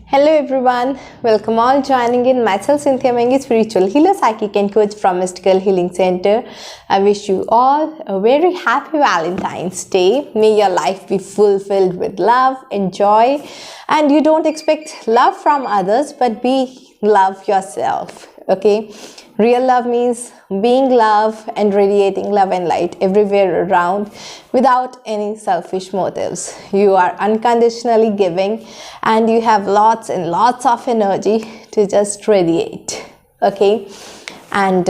Hello everyone, welcome all joining in myself Cynthia Mengi, spiritual healer, psychic and coach from Mystical Healing Center. I wish you all a very happy Valentine's Day. May your life be fulfilled with love and joy, and you don't expect love from others but be love yourself. Okay, real love means being love and radiating love and light everywhere around without any selfish motives. You are unconditionally giving and you have lots and lots of energy to just radiate. Okay, and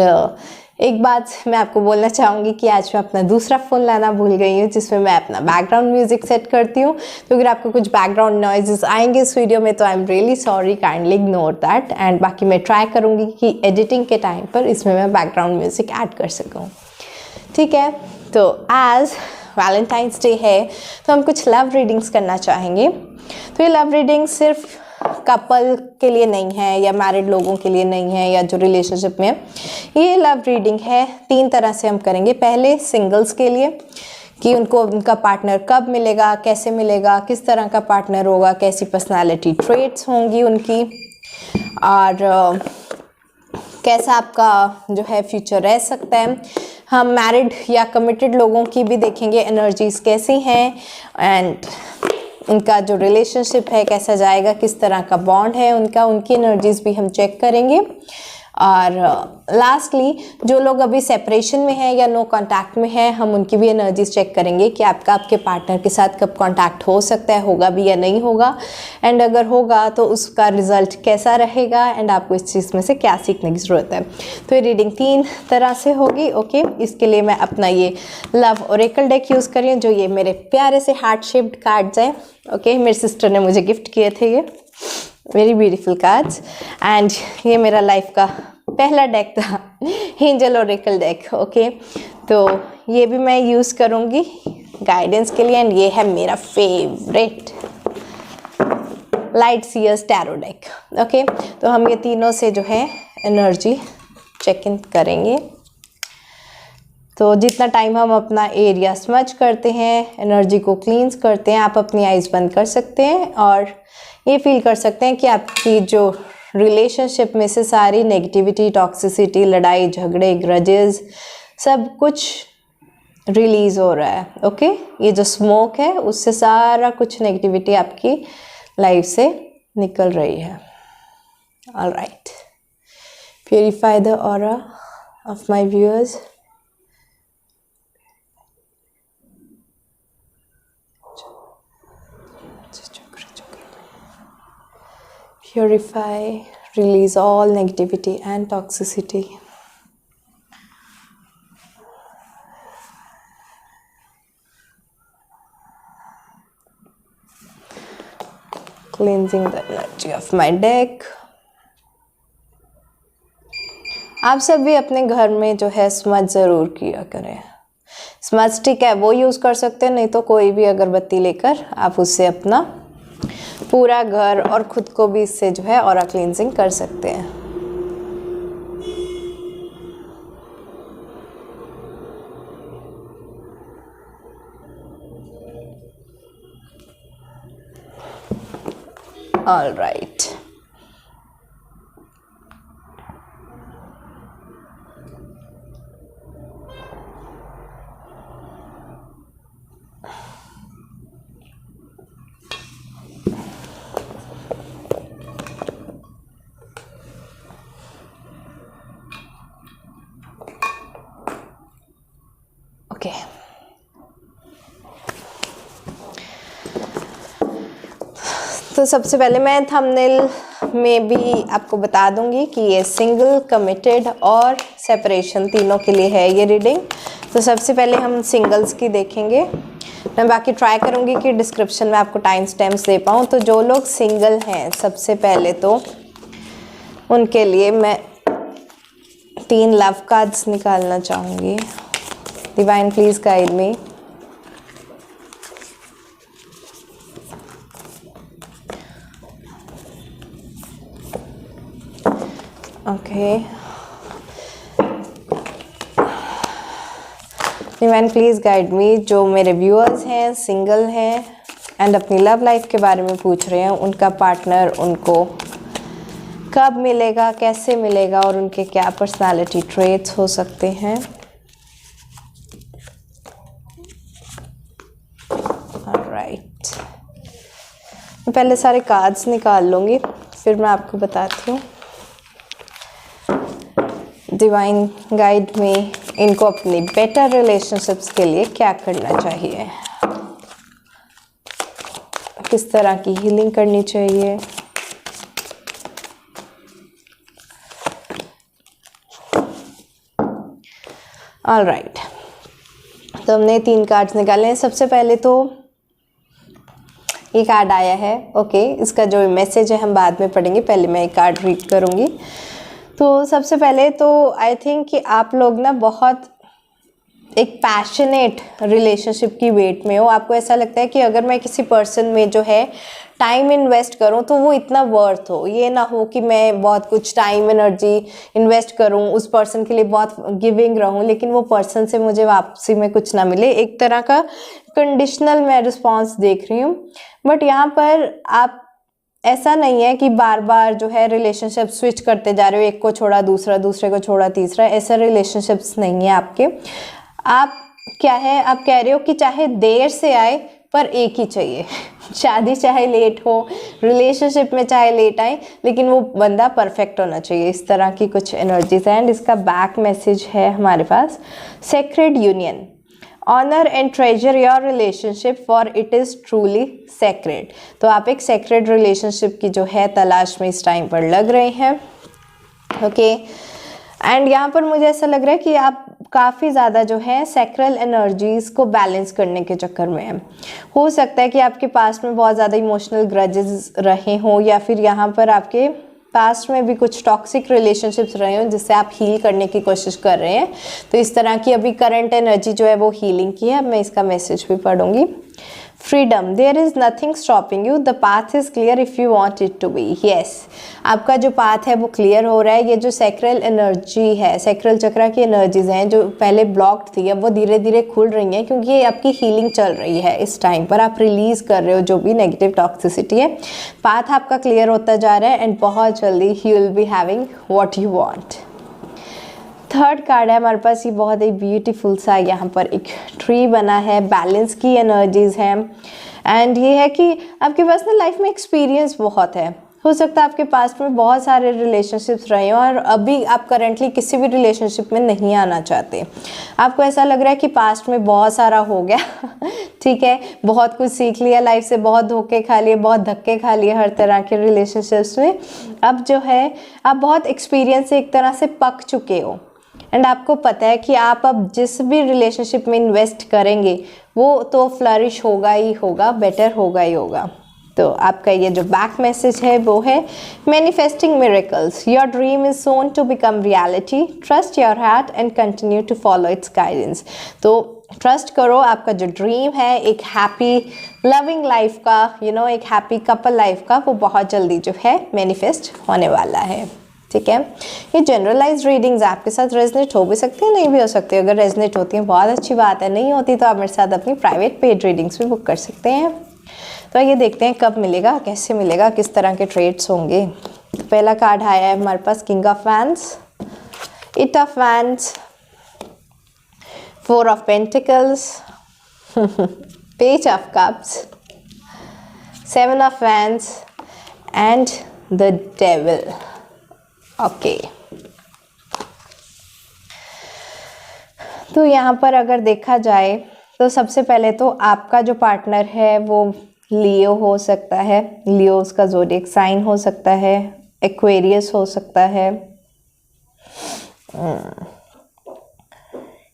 एक बात मैं आपको बोलना चाहूँगी कि आज मैं अपना दूसरा फ़ोन लाना भूल गई हूँ जिसमें मैं अपना बैकग्राउंड म्यूज़िक सेट करती हूँ. तो अगर आपको कुछ बैकग्राउंड नॉइजेस आएंगे इस वीडियो में तो I am really sorry, kindly ignore that. And बाकी मैं ट्राई करूँगी कि एडिटिंग के टाइम पर इसमें मैं बैकग्राउंड म्यूज़िक ऐड कर सकूँ. ठीक है, तो एज वैलेंटाइंस डे है तो हम कुछ लव रीडिंग्स करना चाहेंगे. तो ये लव रीडिंग सिर्फ कपल के लिए नहीं है या मैरिड लोगों के लिए नहीं है या जो रिलेशनशिप में. ये लव रीडिंग है 3 तरह से हम करेंगे. पहले सिंगल्स के लिए कि उनको उनका पार्टनर कब मिलेगा, कैसे मिलेगा, किस तरह का पार्टनर होगा, कैसी पर्सनालिटी ट्रेट्स होंगी उनकी, और कैसा आपका जो है फ्यूचर रह सकता है. हम मैरिड या कमिटेड लोगों की भी देखेंगे एनर्जीज कैसी हैं एंड उनका जो रिलेशनशिप है कैसा जाएगा, किस तरह का बॉन्ड है उनका, उनकी एनर्जीज भी हम चेक करेंगे. और लास्टली जो लोग अभी सेपरेशन में हैं या नो कांटेक्ट में हैं हम उनकी भी एनर्जीज चेक करेंगे कि आपका आपके पार्टनर के साथ कब कांटेक्ट हो सकता है, होगा भी या नहीं होगा, एंड अगर होगा तो उसका रिजल्ट कैसा रहेगा एंड आपको इस चीज़ में से क्या सीखने की ज़रूरत है. तो ये रीडिंग 3 तरह से होगी. ओके, इसके लिए मैं अपना ये लव ओरेकल डेक यूज़ कर रही हूँ जो ये मेरे प्यारे से हार्ट शेप्ड कार्ड्स हैं. ओके, मेरी सिस्टर ने मुझे गिफ्ट किए थे ये वेरी ब्यूटीफुल कार्ड्स. एंड ये मेरा लाइफ का पहला डेक था, एंजल ओरेकल डेक. ओके, तो ये भी मैं यूज़ करूँगी गाइडेंस के लिए. एंड ये है मेरा favourite light seers tarot deck. Okay, तो हम ये तीनों से जो है एनर्जी चेक इन करेंगे. तो जितना टाइम हम अपना एरिया स्मच करते हैं, एनर्जी को क्लींस करते हैं, आप अपनी आइज़ बंद कर सकते हैं और ये फील कर सकते हैं कि आपकी जो रिलेशनशिप में से सारी नेगेटिविटी, टॉक्सिसिटी, लड़ाई झगड़े, ग्रजेस सब कुछ रिलीज़ हो रहा है. ओके, ये जो स्मोक है उससे सारा कुछ नेगेटिविटी आपकी लाइफ से निकल रही है. Alright, purify the aura of my viewers. Purify, release all negativity and toxicity. Cleansing the energy of my deck. आप सब भी अपने घर में जो है स्मज ज़रूर किया करें. स्मज स्टिक है वो यूज़ कर सकते हैं, नहीं तो कोई भी अगरबत्ती लेकर आप उससे अपना पूरा घर और खुद को भी इससे जो है ऑरा क्लींजिंग कर सकते हैं. All right, okay. तो सबसे पहले मैं थंबनेल में भी आपको बता दूंगी कि ये सिंगल, कमिटेड और सेपरेशन तीनों के लिए है ये रीडिंग. तो सबसे पहले हम सिंगल्स की देखेंगे. मैं बाकी ट्राई करूंगी कि डिस्क्रिप्शन में आपको टाइम स्टैम्प्स दे पाऊँ. तो जो लोग सिंगल हैं सबसे पहले तो उनके लिए मैं 3 लव कार्ड्स निकालना चाहूँगी. Divine, please guide me. Okay. Divine, please guide me. जो मेरे व्यूअर्स हैं, सिंगल हैं, एंड अपनी लव लाइफ के बारे में पूछ रहे हैं। उनका पार्टनर उनको कब मिलेगा, कैसे मिलेगा और उनके क्या पर्सनालिटी ट्रेट्स हो सकते हैं। ऑलराइट, मैं पहले सारे कार्ड्स निकाल लूँगी, फिर मैं आपको बताती हूँ डिवाइन गाइड में इनको अपनी बेटर रिलेशनशिप्स के लिए क्या करना चाहिए, किस तरह की हीलिंग करनी चाहिए। ऑलराइट, तो हमने 3 कार्ड्स निकाले हैं। सबसे पहले तो ये कार्ड आया है, ओके, इसका जो मैसेज है हम बाद में पढ़ेंगे, पहले मैं एक कार्ड रीड करूँगी। तो सबसे पहले तो आई थिंक कि आप लोग ना बहुत एक पैशनेट रिलेशनशिप की वेट में हो। आपको ऐसा लगता है कि अगर मैं किसी पर्सन में जो है टाइम इन्वेस्ट करूं तो वो इतना वर्थ हो। ये ना हो कि मैं बहुत कुछ टाइम एनर्जी इन्वेस्ट करूं, उस पर्सन के लिए बहुत गिविंग रहूं, लेकिन वो पर्सन से मुझे वापसी में कुछ ना मिले। एक तरह का कंडीशनल मैं रिस्पॉन्स देख रही हूँ। बट यहाँ पर आप ऐसा नहीं है कि बार बार जो है रिलेशनशिप स्विच करते जा रहे हो, एक को छोड़ा दूसरा, दूसरे को छोड़ा तीसरा, ऐसा रिलेशनशिप्स नहीं है आपके। आप क्या है, आप कह रहे हो कि चाहे देर से आए पर एक ही चाहिए। शादी चाहे लेट हो, रिलेशनशिप में चाहे लेट आए, लेकिन वो बंदा परफेक्ट होना चाहिए। इस तरह की कुछ एनर्जीज है। एंड इसका बैक मैसेज है हमारे पास, sacred union, honour and treasure your relationship for it is truly sacred. तो आप एक सेक्रेड रिलेशनशिप की जो है तलाश में इस टाइम पर लग रहे हैं, ओके। एंड यहाँ पर मुझे ऐसा लग रहा है कि आप काफ़ी ज़्यादा जो है सैक्रल एनर्जीज़ को बैलेंस करने के चक्कर में हैं। हो सकता है कि आपके पास में बहुत ज़्यादा इमोशनल ग्रजेस रहे हों, या फिर यहाँ पर आपके पास्ट में भी कुछ टॉक्सिक रिलेशनशिप्स रहे हों जिससे आप हील करने की कोशिश कर रहे हैं। तो इस तरह की अभी करंट एनर्जी जो है वो हीलिंग की है। अब मैं इसका मैसेज भी पढ़ूंगी। Freedom, there is nothing stopping you, the path is clear if you want it to be. Yes, आपका जो पाथ है वो क्लियर हो रहा है। ये जो सैक्रल एनर्जी है, सैक्रल चक्र की एनर्जीज हैं जो पहले ब्लॉक्ड थी, अब वो धीरे धीरे खुल रही हैं, क्योंकि ये आपकी हीलिंग चल रही है। इस टाइम पर आप रिलीज़ कर रहे हो जो भी नेगेटिव टॉक्सिसिटी है। पाथ आपका क्लियर होता जा रहा है एंड बहुत जल्दी you will be having what you want. Third card है हमारे पास, ये बहुत ही ब्यूटीफुल सा यहाँ पर एक ट्री बना है, बैलेंस की एनर्जीज हैं। एंड ये है कि आपके पास ना लाइफ में एक्सपीरियंस बहुत है। हो सकता है आपके पास में बहुत सारे रिलेशनशिप्स रहे हों और अभी आप करंटली किसी भी रिलेशनशिप में नहीं आना चाहते। आपको ऐसा लग रहा है कि पास्ट में बहुत सारा हो गया ठीक है, बहुत कुछ सीख लिया लाइफ से, बहुत धोखे खा लिए, बहुत धक्के खा लिए हर तरह के रिलेशनशिप्स में। अब जो है आप बहुत एक्सपीरियंस से एक तरह से पक चुके हो एंड आपको पता है कि आप अब जिस भी रिलेशनशिप में इन्वेस्ट करेंगे वो तो फ्लरिश होगा ही होगा, बेटर होगा ही होगा। तो आपका ये जो बैक मैसेज है वो है manifesting miracles, your dream is soon to become reality, trust your heart and continue to follow its guidance. तो ट्रस्ट करो, आपका जो ड्रीम है एक हैप्पी लविंग लाइफ का, एक हैप्पी कपल लाइफ का, वो बहुत जल्दी जो है मैनिफेस्ट होने वाला है। ठीक है, ये जनरलाइज रीडिंग्स आपके साथ रेजनेट हो भी सकती है, नहीं भी हो सकती है। अगर रेजनेट होती है बहुत अच्छी बात है, नहीं होती तो आप मेरे साथ अपनी प्राइवेट पेड रीडिंग्स भी बुक कर सकते हैं। तो ये देखते हैं कब मिलेगा, कैसे मिलेगा, किस तरह के ट्रेड्स होंगे। तो पहला कार्ड आया है हमारे पास king of wands, eight of wands, four of pentacles, page of cups, seven of wands and the devil. Okay, तो यहाँ पर अगर देखा जाए तो सबसे पहले तो आपका जो पार्टनर है वो लियो हो सकता है, लियो उसका ज़ोडिएक साइन हो सकता है, एक्वेरियस हो सकता है।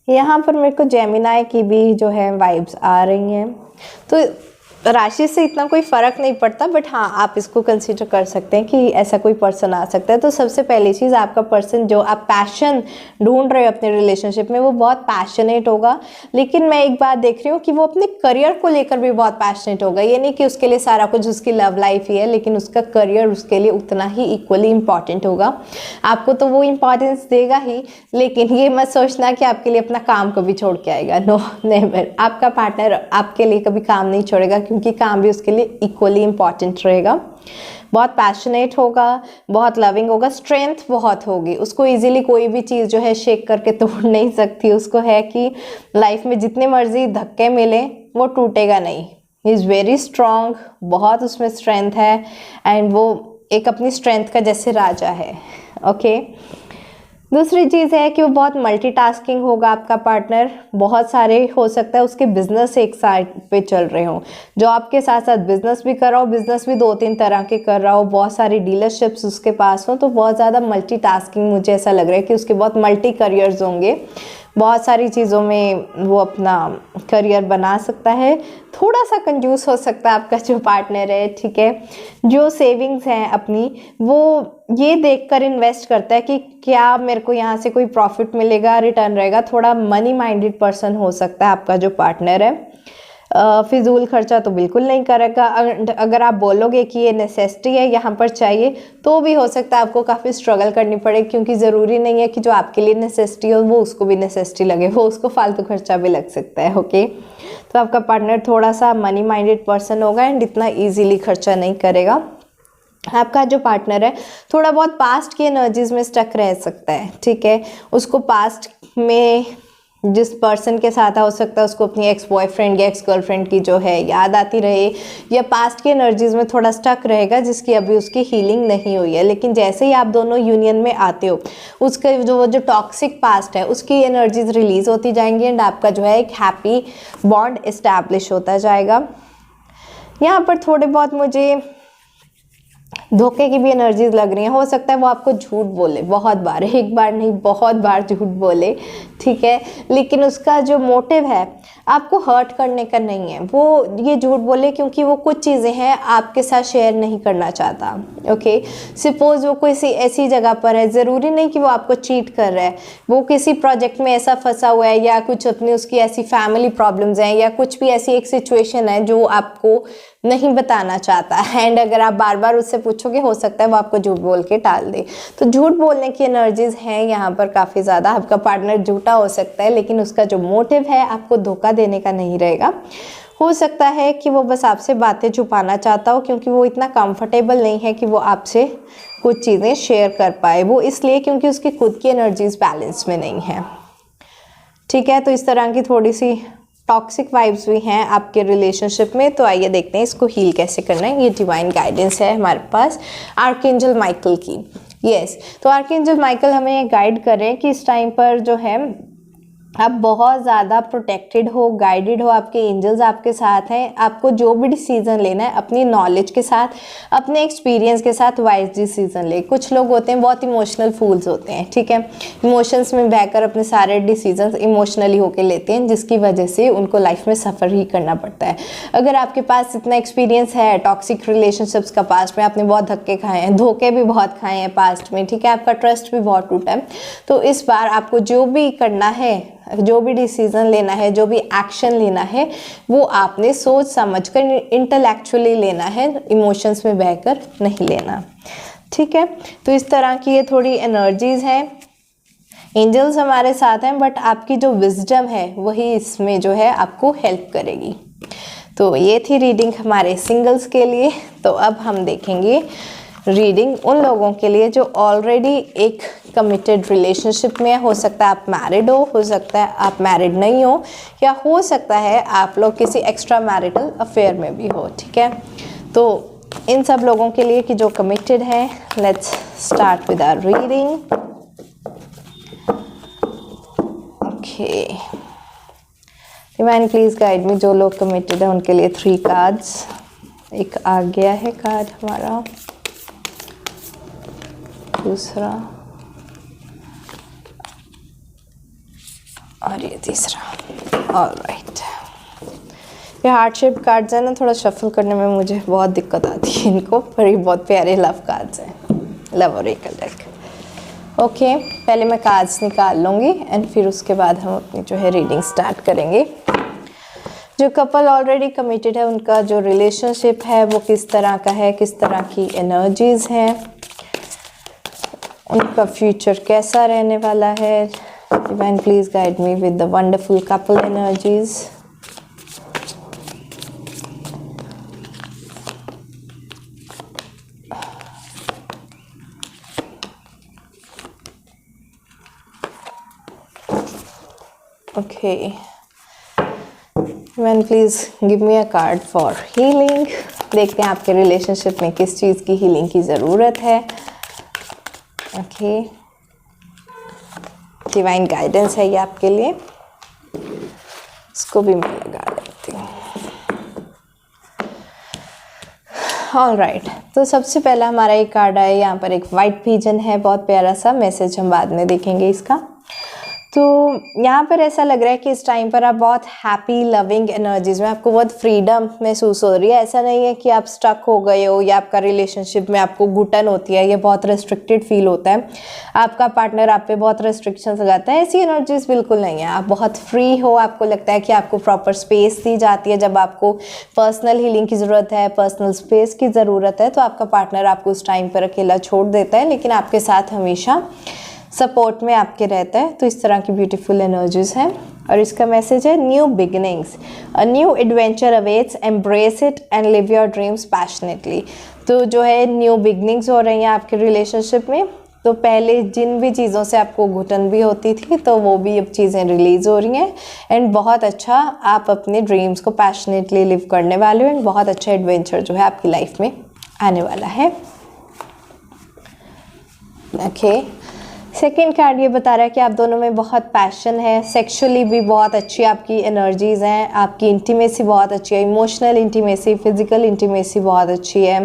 यहाँ पर मेरे को जेमिनाई की भी जो है वाइब्स आ रही हैं। तो राशि से इतना कोई फ़र्क नहीं पड़ता, बट हाँ आप इसको कंसीडर कर सकते हैं कि ऐसा कोई पर्सन आ सकता है। तो सबसे पहली चीज़, आपका पर्सन जो आप पैशन ढूंढ रहे हो अपने रिलेशनशिप में वो बहुत पैशनेट होगा। लेकिन मैं एक बात देख रही हूँ कि वो अपने करियर को लेकर भी बहुत पैशनेट होगा। ये नहीं कि उसके लिए सारा कुछ उसकी लव लाइफ ही है, लेकिन उसका करियर उसके लिए उतना ही इक्वली इम्पॉर्टेंट होगा। आपको तो वो इम्पॉर्टेंस देगा ही, लेकिन ये मत सोचना कि आपके लिए अपना काम कभी छोड़ के आएगा। नो नेवर, आपका पार्टनर आपके लिए कभी काम नहीं छोड़ेगा, क्योंकि काम भी उसके लिए इक्वली इम्पॉर्टेंट रहेगा। बहुत पैशनेट होगा, बहुत लविंग होगा, स्ट्रेंथ बहुत होगी, उसको इजीली कोई भी चीज़ जो है शेक करके तोड़ नहीं सकती। उसको है कि लाइफ में जितने मर्जी धक्के मिले वो टूटेगा नहीं। ही इज़ वेरी स्ट्रॉन्ग, बहुत उसमें स्ट्रेंथ है एंड वो एक अपनी स्ट्रेंथ का जैसे राजा है। ओके, दूसरी चीज़ है कि वो बहुत मल्टीटास्किंग होगा आपका पार्टनर। बहुत सारे हो सकता है उसके बिजनेस एक साइड पे चल रहे हों, जॉब के साथ साथ बिजनेस भी कर रहा हो, बिजनेस भी 2-3 तरह के कर रहा हो, बहुत सारी डीलरशिप्स उसके पास हो, तो बहुत ज़्यादा मल्टीटास्किंग मुझे ऐसा लग रहा है कि उसके बहुत मल्टी करियर्स होंगे। बहुत सारी चीज़ों में वो अपना करियर बना सकता है। थोड़ा सा कंजूस हो सकता है आपका जो पार्टनर है, ठीक है। जो सेविंग्स हैं अपनी, वो ये देखकर इन्वेस्ट करता है कि क्या मेरे को यहाँ से कोई प्रॉफिट मिलेगा, रिटर्न रहेगा। थोड़ा मनी माइंडेड पर्सन हो सकता है आपका जो पार्टनर है। फिजूल खर्चा तो बिल्कुल नहीं करेगा। अगर आप बोलोगे कि ये नेसेसिटी है, यहाँ पर चाहिए, तो भी हो सकता है आपको काफ़ी स्ट्रगल करनी पड़े, क्योंकि ज़रूरी नहीं है कि जो आपके लिए नेसेसिटी हो वो उसको भी नेसेसिटी लगे, वो उसको फालतू खर्चा भी लग सकता है। ओके, तो आपका पार्टनर थोड़ा सा मनी माइंडेड पर्सन होगा एंड इतना ईजीली खर्चा नहीं करेगा। आपका जो पार्टनर है थोड़ा बहुत पास्ट की एनर्जीज में स्टक रह सकता है, ठीक है। उसको पास्ट में जिस पर्सन के साथ हो सकता है उसको अपनी एक्स बॉयफ्रेंड या एक्स गर्लफ्रेंड की जो है याद आती रहे, या पास्ट की एनर्जीज में थोड़ा स्टक रहेगा जिसकी अभी उसकी हीलिंग नहीं हुई है। लेकिन जैसे ही आप दोनों यूनियन में आते हो, उसका जो टॉक्सिक पास्ट है उसकी एनर्जीज रिलीज होती जाएंगी एंड आपका जो है एक हैप्पी बॉन्ड इस्टेब्लिश होता जाएगा। यहाँ पर थोड़े बहुत मुझे धोखे की भी एनर्जीज लग रही हैं। हो सकता है वो आपको झूठ बोले बहुत बार, एक बार नहीं बहुत बार झूठ बोले, ठीक है, लेकिन उसका जो मोटिव है आपको हर्ट करने का नहीं है। वो ये झूठ बोले क्योंकि वो कुछ चीज़ें हैं आपके साथ शेयर नहीं करना चाहता। ओके, सपोज वो कोई ऐसी जगह पर है, ज़रूरी नहीं कि वो आपको चीट कर रहा है, वो किसी प्रोजेक्ट में ऐसा फंसा हुआ है या कुछ अपनी उसकी ऐसी फैमिली प्रॉब्लम्स हैं या कुछ भी ऐसी एक सिचुएशन है जो आपको नहीं बताना चाहता है। एंड अगर आप बार बार उससे पूछोगे, हो सकता है वो आपको झूठ बोल के टाल दे। तो झूठ बोलने की एनर्जीज हैं यहाँ पर काफ़ी ज़्यादा। आपका पार्टनर झूठा हो सकता है लेकिन उसका जो मोटिव है आपको धोखा देने का नहीं रहेगा। हो सकता है कि वो बस आपसे बातें छुपाना चाहता हो, क्योंकि वो इतना कंफर्टेबल नहीं है कि वो आपसे कुछ चीज़ें शेयर कर पाए। वो इसलिए क्योंकि उसकी खुद की एनर्जीज बैलेंस में नहीं है, ठीक है। तो इस तरह की थोड़ी सी टॉक्सिक वाइब्स भी हैं आपके रिलेशनशिप में। तो आइए देखते हैं इसको हील कैसे करना है। ये डिवाइन गाइडेंस है हमारे पास आर्कएंजल माइकल की। यस, तो आर्कएंजल माइकल हमें गाइड कर रहे हैं कि इस टाइम पर जो है आप बहुत ज़्यादा प्रोटेक्टेड हो, गाइडेड हो, आपके एंजल्स आपके साथ हैं। आपको जो भी डिसीज़न लेना है अपनी नॉलेज के साथ, अपने एक्सपीरियंस के साथ वाइज डिसीज़न ले। कुछ लोग होते हैं बहुत इमोशनल फूल्स होते हैं, ठीक है, इमोशंस में बहकर अपने सारे डिसीजंस इमोशनली होकर लेते हैं, जिसकी वजह से उनको लाइफ में सफ़र ही करना पड़ता है। अगर आपके पास इतना एक्सपीरियंस है टॉक्सिक रिलेशनशिप्स का, पास्ट में आपने बहुत धक्के खाए हैं, धोखे भी बहुत खाए हैं पास्ट में, ठीक है, आपका ट्रस्ट भी बहुत टूटा है, तो इस बार आपको जो भी करना है, जो भी डिसीजन लेना है, जो भी एक्शन लेना है, वो आपने सोच समझकर इंटेलेक्चुअली लेना है, इमोशंस में बहकर नहीं लेना, ठीक है। तो इस तरह की ये थोड़ी एनर्जीज हैं। एंजल्स हमारे साथ हैं, बट आपकी जो विजडम है वही इसमें जो है आपको हेल्प करेगी। तो ये थी रीडिंग हमारे सिंगल्स के लिए। तो अब हम देखेंगे रीडिंग उन लोगों के लिए जो ऑलरेडी एक कमिटेड रिलेशनशिप में हो सकता है आप मैरिड हो सकता है आप मैरिड नहीं हो, या हो सकता है आप लोग किसी एक्स्ट्रा मैरिटल अफेयर में भी हो, ठीक है। तो इन सब लोगों के लिए कि जो कमिटेड हैं, let's start with our reading. Okay, divine please guide me, जो लोग कमिटेड हैं उनके लिए 3 कार्ड्स। एक आ गया है कार्ड हमारा, दूसरा और ये तीसरा। ऑलराइट, ये हार्ट शेप कार्ड्स है ना, थोड़ा शफल करने में मुझे बहुत दिक्कत आती है इनको, पर ये बहुत प्यारे लव कार्ड्स हैं, लव ओरेकल डेक। ओके, पहले मैं कार्ड्स निकाल लूँगी एंड फिर उसके बाद हम अपनी जो है रीडिंग स्टार्ट करेंगे। जो कपल ऑलरेडी कमिटेड है उनका जो रिलेशनशिप है वो किस तरह का है, किस तरह की एनर्जीज हैं, उनका फ्यूचर कैसा रहने वाला है। Divine please guide me with the wonderful couple energies. Okay, man please give me a card for healing. देखते हैं आपके रिलेशनशिप में किस चीज़ की हीलिंग की ज़रूरत है। ओके, डिवाइन गाइडेंस है ये आपके लिए, इसको भी मैं लगा लेती हूँ। ऑल राइट, तो सबसे पहला हमारा एक कार्ड है, यहाँ पर एक वाइट पिजन है, बहुत प्यारा सा मैसेज, हम बाद में देखेंगे इसका। तो यहाँ पर ऐसा लग रहा है कि इस टाइम पर आप बहुत हैप्पी लविंग एनर्जीज में, आपको बहुत फ्रीडम महसूस हो रही है। ऐसा नहीं है कि आप स्टक हो गए हो या आपका रिलेशनशिप में आपको घुटन होती है, ये बहुत रेस्ट्रिक्टेड फील होता है, आपका पार्टनर आप पे बहुत रेस्ट्रिक्शंस लगाता है, ऐसी एनर्जीज बिल्कुल नहीं है। आप बहुत फ्री हो, आपको लगता है कि आपको प्रॉपर स्पेस दी जाती है। जब आपको पर्सनल हीलिंग की ज़रूरत है, पर्सनल स्पेस की ज़रूरत है, तो आपका पार्टनर आपको उस टाइम पर अकेला छोड़ देता है, लेकिन आपके साथ हमेशा सपोर्ट में आपके रहता है। तो इस तरह की ब्यूटीफुल एनर्जीज हैं। और इसका मैसेज है new beginnings, a new adventure awaits, embrace it and live your dreams passionately. तो जो है न्यू बिगिनिंग्स हो रही हैं आपके रिलेशनशिप में। तो पहले जिन भी चीज़ों से आपको घुटन भी होती थी, तो वो भी अब चीज़ें रिलीज़ हो रही हैं। एंड बहुत अच्छा आप अपने ड्रीम्स को पैशनेटली लिव करने वाले हो। एंड बहुत अच्छा एडवेंचर जो है आपकी लाइफ में आने वाला है। ओके, सेकेंड कार्ड ये बता रहा है कि आप दोनों में बहुत पैशन है, सेक्सुअली भी बहुत अच्छी आपकी एनर्जीज़ हैं, आपकी इंटीमेसी बहुत अच्छी है, इमोशनल इंटीमेसी, फिजिकल इंटीमेसी बहुत अच्छी है।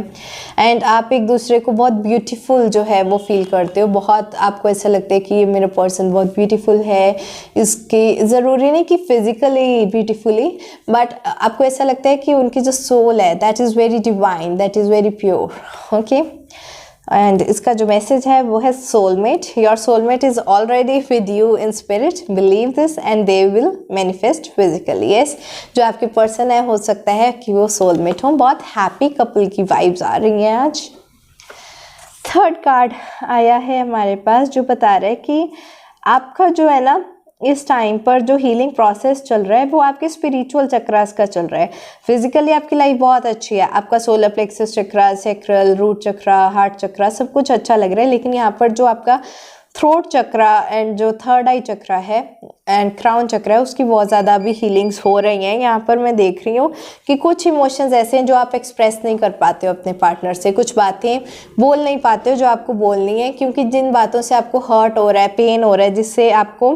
एंड आप एक दूसरे को बहुत ब्यूटीफुल जो है वो फील करते हो। बहुत आपको ऐसा लगता है कि ये मेरा पर्सन बहुत ब्यूटीफुल है, इसकी ज़रूरी नहीं कि फिजिकली ब्यूटीफुली, बट आपको ऐसा लगता है कि उनकी जो सोल है that is very divine, that is very pure. Okay, and इसका जो मैसेज है वो है soulmate. Your soulmate is already with you in spirit, believe this and they will manifest physically. Yes, जो आपके पर्सन है हो सकता है कि वो सोलमेट हो। बहुत हैप्पी कपल की वाइब्स आ रही हैं आज। थर्ड कार्ड आया है हमारे पास जो बता रहा है कि आपका जो है ना इस टाइम पर जो हीलिंग प्रोसेस चल रहा है वो आपके स्पिरिचुअल चक्रास का चल रहा है। फिजिकली आपकी लाइफ बहुत अच्छी है, आपका सोलर प्लेक्सस चक्रा, सैक्रल, रूट चक्रा, हार्ट चक्रा सब कुछ अच्छा लग रहा है। लेकिन यहाँ पर जो आपका थ्रोट चक्रा एंड जो थर्ड आई चक्रा है एंड क्राउन चक्रा है, उसकी बहुत ज़्यादा अभी हीलिंग्स हो रही हैं। यहाँ पर मैं देख रही हूँ कि कुछ इमोशंस ऐसे हैं जो आप एक्सप्रेस नहीं कर पाते हो अपने पार्टनर से, कुछ बातें बोल नहीं पाते हो जो आपको बोलनी है, क्योंकि जिन बातों से आपको हर्ट हो रहा है, पेन हो रहा है, जिससे आपको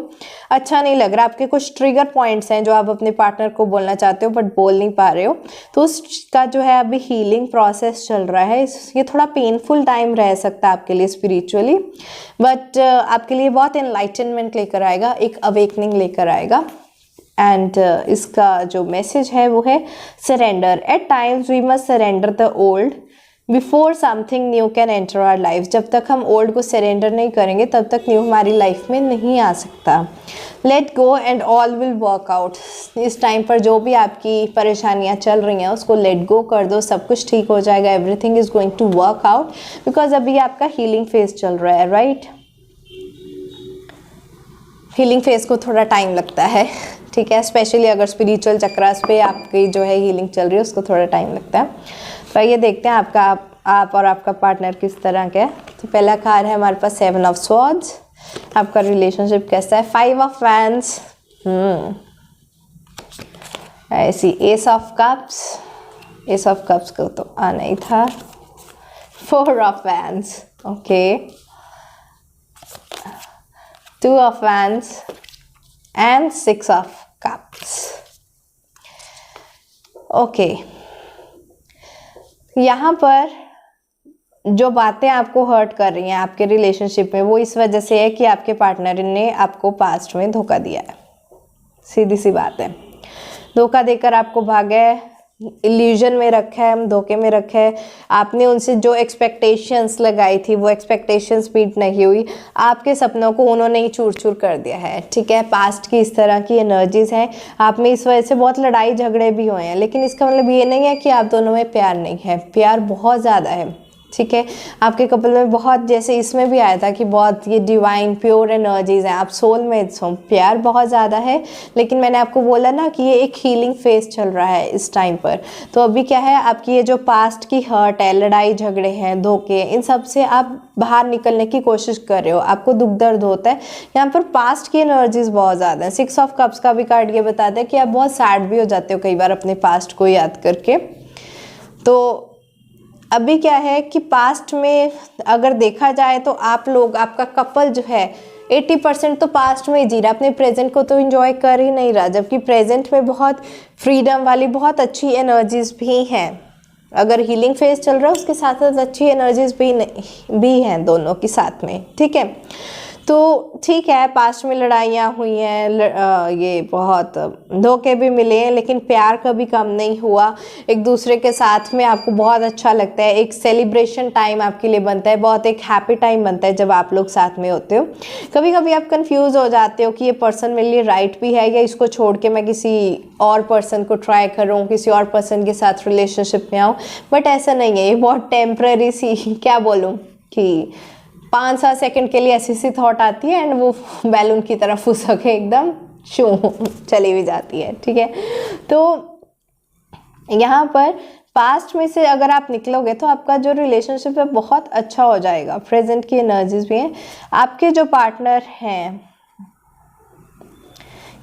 अच्छा नहीं लग रहा, आपके कुछ ट्रिगर पॉइंट्स हैं जो आप अपने पार्टनर को बोलना चाहते हो बट बोल नहीं पा रहे हो, तो उसका जो है अभी हीलिंग प्रोसेस चल रहा है। ये थोड़ा पेनफुल टाइम रह सकता है आपके लिए स्पिरिचुअली, बट आपके लिए बहुत एनलाइटनमेंट लेकर आएगा, एक अवेकनिंग लेकर आएगा। एंड इसका जो मैसेज है वो है surrender. At times we must surrender the old before something new can enter our life. जब तक हम ओल्ड को सरेंडर नहीं करेंगे तब तक न्यू हमारी लाइफ में नहीं आ सकता। Let go and all will work out. इस टाइम पर जो भी आपकी परेशानियां चल रही हैं उसको लेट गो कर दो, सब कुछ ठीक हो जाएगा। Everything is going to work out because अभी आपका हीलिंग फेज चल रहा है, राइट? हीलिंग फेज को थोड़ा टाइम लगता है, ठीक है, स्पेशली अगर स्पिरिचुअल चक्रास पे आपकी जो है हीलिंग चल रही है उसको थोड़ा टाइम लगता है। तो ये देखते हैं आप और आपका पार्टनर किस तरह का है। तो पहला कार्ड है हमारे पास 7 ऑफ स्वॉर्ड्स। आपका रिलेशनशिप कैसा है? 5 ऑफ वैंड्स, ऐसी S of cups, S of cups को तो आना ही था। 4 of wands, okay, 2 of wands and 6 of cups. Okay, यहाँ पर जो बातें आपको हर्ट कर रही हैं आपके रिलेशनशिप में वो इस वजह से है कि आपके पार्टनर ने आपको पास्ट में धोखा दिया है। सीधी सी बात है, धोखा देकर आपको भागा है, इल्यूजन में रखा है, धोखे में रखा है। आपने उनसे जो एक्सपेक्टेशंस लगाई थी वो एक्सपेक्टेशंस मीट नहीं हुई, आपके सपनों को उन्होंने ही चूर चूर कर दिया है, ठीक है। पास्ट की इस तरह की एनर्जीज हैं, आप में इस वजह से बहुत लड़ाई झगड़े भी हुए हैं, लेकिन इसका मतलब ये नहीं है कि आप दोनों में प्यार नहीं है, प्यार बहुत ज़्यादा है, ठीक है। आपके कपल में बहुत, जैसे इसमें भी आया था कि बहुत ये डिवाइन प्योर एनर्जीज हैं, आप सोलमेट्स हो, प्यार बहुत ज़्यादा है। लेकिन मैंने आपको बोला ना कि ये एक हीलिंग फेज चल रहा है इस टाइम पर। तो अभी क्या है, आपकी ये जो पास्ट की हर्ट है, लड़ाई झगड़े हैं, धोखे, इन सब से आप बाहर निकलने की कोशिश कर रहे हो, आपको दुख दर्द होता है। यहाँ पर पास्ट की एनर्जीज बहुत ज़्यादा है। 6 ऑफ कप्स का भी कार्ड ये बताता है कि आप बहुत सैड भी हो जाते हो कई बार अपने पास्ट को याद करके। तो अभी क्या है कि पास्ट में अगर देखा जाए तो आप लोग, आपका कपल जो है 80% तो पास्ट में जी रहा है, अपने प्रेजेंट को तो एंजॉय कर ही नहीं रहा, जबकि प्रेजेंट में बहुत फ्रीडम वाली बहुत अच्छी एनर्जीज भी हैं। अगर हीलिंग फेज चल रहा है उसके साथ साथ अच्छी एनर्जीज भी हैं दोनों के साथ में, ठीक है। तो ठीक है, पास्ट में लड़ाइयाँ हुई हैं, ये बहुत धोखे भी मिले हैं, लेकिन प्यार कभी कम नहीं हुआ। एक दूसरे के साथ में आपको बहुत अच्छा लगता है, एक सेलिब्रेशन टाइम आपके लिए बनता है, बहुत एक हैप्पी टाइम बनता है जब आप लोग साथ में होते हो। कभी कभी आप कंफ्यूज हो जाते हो कि ये पर्सन मेरे लिए राइट भी है या इसको छोड़ के मैं किसी और पर्सन को ट्राई करूँ, किसी और पर्सन के साथ रिलेशनशिप में आऊँ, बट ऐसा नहीं है। ये बहुत टेम्पररी सी क्या बोलूँ कि 5-7 सेकंड के लिए ऐसी सी थॉट आती है एंड वो बैलून की तरह फुसक के एकदम शू चली भी जाती है, ठीक है। तो यहाँ पर पास्ट में से अगर आप निकलोगे तो आपका जो रिलेशनशिप है बहुत अच्छा हो जाएगा। प्रेजेंट की एनर्जीज भी हैं। आपके जो पार्टनर हैं,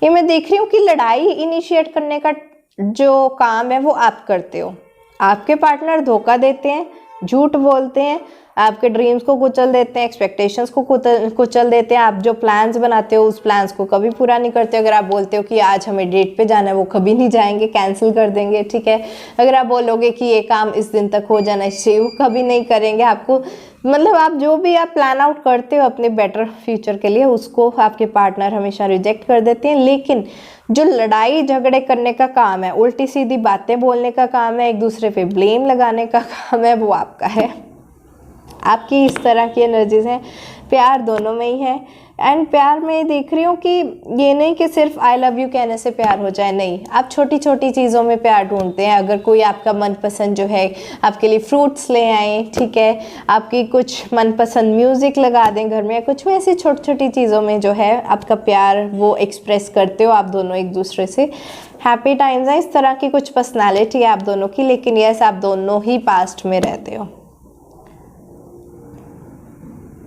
ये मैं देख रही हूँ कि लड़ाई इनिशिएट करने का जो काम है वो आप करते हो। आपके पार्टनर धोखा देते हैं, झूठ बोलते हैं, आपके ड्रीम्स को कुचल देते हैं, एक्सपेक्टेशंस को कुचल देते हैं। आप जो प्लान्स बनाते हो उस प्लान्स को कभी पूरा नहीं करते। अगर आप बोलते हो कि आज हमें डेट पे जाना है, वो कभी नहीं जाएंगे, कैंसिल कर देंगे, ठीक है। अगर आप बोलोगे कि ये काम इस दिन तक हो जाना चाहिए, वो कभी नहीं करेंगे। आपको मतलब आप जो भी आप प्लान आउट करते हो अपने बेटर फ्यूचर के लिए, उसको आपके पार्टनर हमेशा रिजेक्ट कर देते हैं। लेकिन जो लड़ाई झगड़े करने का काम है, उल्टी सीधी बातें बोलने का काम है, एक दूसरे पे ब्लेम लगाने का काम है, वो आपका है। आपकी इस तरह की एनर्जीज हैं। प्यार दोनों में ही है। एंड प्यार में देख रही हूँ कि ये नहीं कि सिर्फ आई लव यू कहने से प्यार हो जाए, नहीं, आप छोटी छोटी चीज़ों में प्यार ढूंढते हैं। अगर कोई आपका मनपसंद जो है आपके लिए फ्रूट्स ले आए, ठीक है, आपकी कुछ मनपसंद म्यूज़िक लगा दें घर में, कुछ भी ऐसी छोटी छोटी चीज़ों में जो है आपका प्यार वो एक्सप्रेस करते हो आप दोनों एक दूसरे से। हैप्पी टाइम्स हैं। इस तरह की कुछ पर्सनैलिटी है आप दोनों की, लेकिन यस आप दोनों ही पास्ट में रहते हो,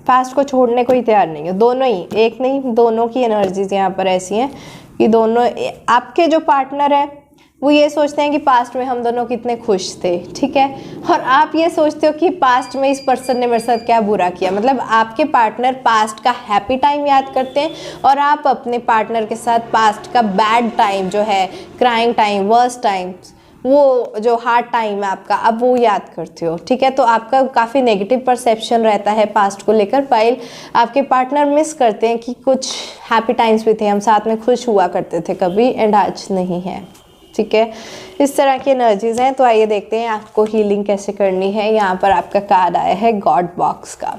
पास्ट को छोड़ने को ही तैयार नहीं है। दोनों ही, एक नहीं, दोनों की एनर्जीज यहाँ पर ऐसी हैं कि दोनों, आपके जो पार्टनर है वो ये सोचते हैं कि पास्ट में हम दोनों कितने खुश थे, ठीक है, और आप ये सोचते हो कि पास्ट में इस पर्सन ने मेरे साथ क्या बुरा किया। मतलब आपके पार्टनर पास्ट का हैप्पी टाइम याद करते हैं और आप अपने पार्टनर के साथ पास्ट का बैड टाइम जो है, क्राइंग टाइम, वर्स्ट टाइम, वो जो हार्ड टाइम है आपका, अब वो याद करते हो, ठीक है। तो आपका काफ़ी नेगेटिव परसेप्शन रहता है पास्ट को लेकर, फाइल आपके पार्टनर मिस करते हैं कि कुछ हैप्पी टाइम्स भी थे, हम साथ में खुश हुआ करते थे कभी, एंड आज नहीं है, ठीक है। इस तरह की एनर्जीज हैं। तो आइए देखते हैं आपको हीलिंग कैसे करनी है। यहाँ पर आपका कार्ड आया है गॉड बॉक्स का।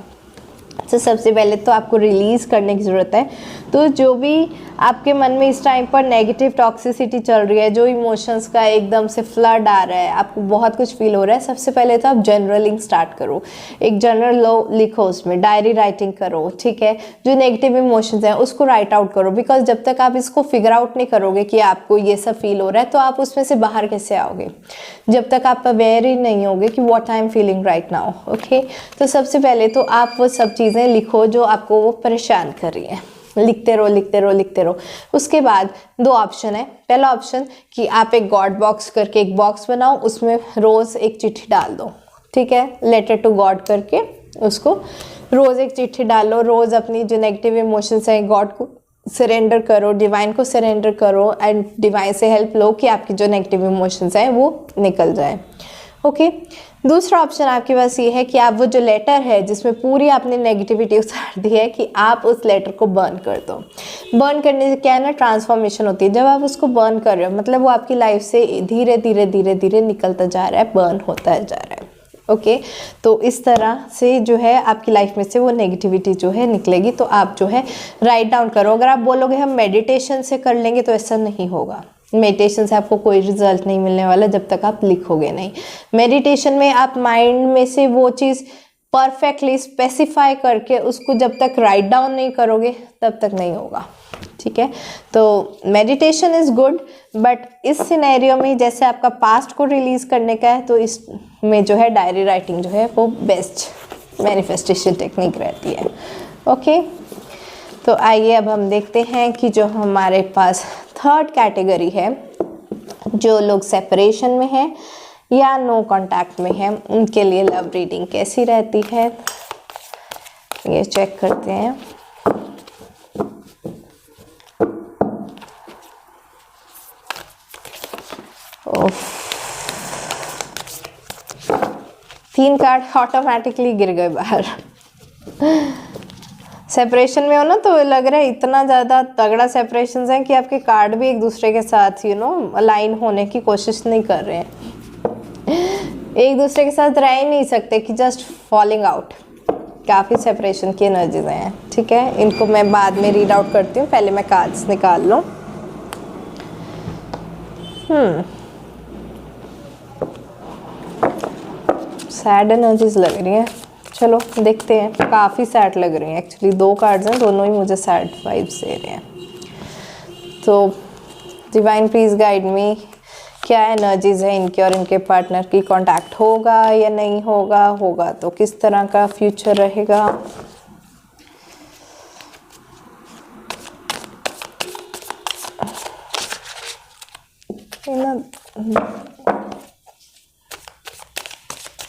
तो सबसे पहले तो आपको रिलीज़ करने की ज़रूरत है। तो जो भी आपके मन में इस टाइम पर नेगेटिव टॉक्सिसिटी चल रही है, जो इमोशंस का एकदम से फ्लड आ रहा है, आपको बहुत कुछ फील हो रहा है, सबसे पहले तो आप जर्नलिंग स्टार्ट करो। एक जर्नल लो, लिखो, उसमें डायरी राइटिंग करो, ठीक है। जो नेगेटिव इमोशंस हैं उसको राइट आउट करो, बिकॉज जब तक आप इसको फिगर आउट नहीं करोगे कि आपको ये सब फील हो रहा है, तो आप उसमें से बाहर कैसे आओगे जब तक आप अवेयर ही नहीं होगे कि what I am feeling right now, okay. तो सबसे पहले तो आप वो सब चीज़ें लिखो जो आपको वो परेशान कर रही हैं। लिखते रहो, लिखते रहो, लिखते रहो। उसके बाद 2 ऑप्शन है। पहला ऑप्शन कि आप एक गॉड बॉक्स करके एक बॉक्स बनाओ, उसमें रोज़ एक चिट्ठी डाल दो, ठीक है, लेटर टू गॉड करके उसको रोज़ एक चिट्ठी डालो। रोज़ अपनी जो नेगेटिव इमोशंस हैं गॉड को सरेंडर करो, डिवाइन को सरेंडर करो, एंड डिवाइन से हेल्प लो कि आपकी जो नेगेटिव इमोशंस हैं वो निकल जाए, ओके। दूसरा ऑप्शन आपके पास ये है कि आप वो जो लेटर है जिसमें पूरी आपने नेगेटिविटी उतार दी है, कि आप उस लेटर को बर्न कर दो। बर्न करने से क्या है ना, ट्रांसफॉर्मेशन होती है। जब आप उसको बर्न कर रहे हो मतलब वो आपकी लाइफ से धीरे धीरे धीरे धीरे निकलता जा रहा है, बर्न होता जा रहा है, ओके। तो इस तरह से जो है आपकी लाइफ में से वो नेगेटिविटी जो है निकलेगी। तो आप जो है राइट डाउन करो। अगर आप बोलोगे हम मेडिटेशन से कर लेंगे तो ऐसा नहीं होगा। मेडिटेशन से आपको कोई रिजल्ट नहीं मिलने वाला जब तक आप लिखोगे नहीं। मेडिटेशन में आप माइंड में से वो चीज़ परफेक्टली स्पेसिफाई करके उसको जब तक राइट डाउन नहीं करोगे तब तक नहीं होगा, ठीक है। तो मेडिटेशन इज़ गुड, बट इस सिनेरियो में जैसे आपका पास्ट को रिलीज़ करने का है तो इसमें जो है डायरी राइटिंग जो है वो बेस्ट मैनिफेस्टेशन टेक्निक रहती है। ओके, तो आइए अब हम देखते हैं कि जो हमारे पास थर्ड कैटेगरी है, जो लोग सेपरेशन में हैं या नो कांटेक्ट में हैं, उनके लिए लव रीडिंग कैसी रहती है ये चेक करते हैं। तीन कार्ड ऑटोमेटिकली गिर गए बाहर। सेपरेशन में हो ना तो लग रहा है इतना ज़्यादा तगड़ा सेपरेशन है कि आपके कार्ड भी एक दूसरे के साथ अलाइन होने की कोशिश नहीं कर रहे हैं, एक दूसरे के साथ रह ही नहीं सकते कि जस्ट फॉलिंग आउट। काफ़ी सेपरेशन की एनर्जीज हैं, ठीक है। इनको मैं बाद में रीड आउट करती हूँ, पहले मैं कार्ड्स निकाल लूँ। सैड एनर्जीज लग रही हैं, चलो देखते हैं। काफ़ी सैड लग रही हैं एक्चुअली, दो कार्ड्स हैं, दोनों ही मुझे सैड वाइब्स दे रहे हैं। तो डिवाइन प्लीज गाइड मी, क्या एनर्जीज है इनके और इनके पार्टनर की, कांटेक्ट होगा या नहीं होगा, होगा तो किस तरह का फ्यूचर रहेगा।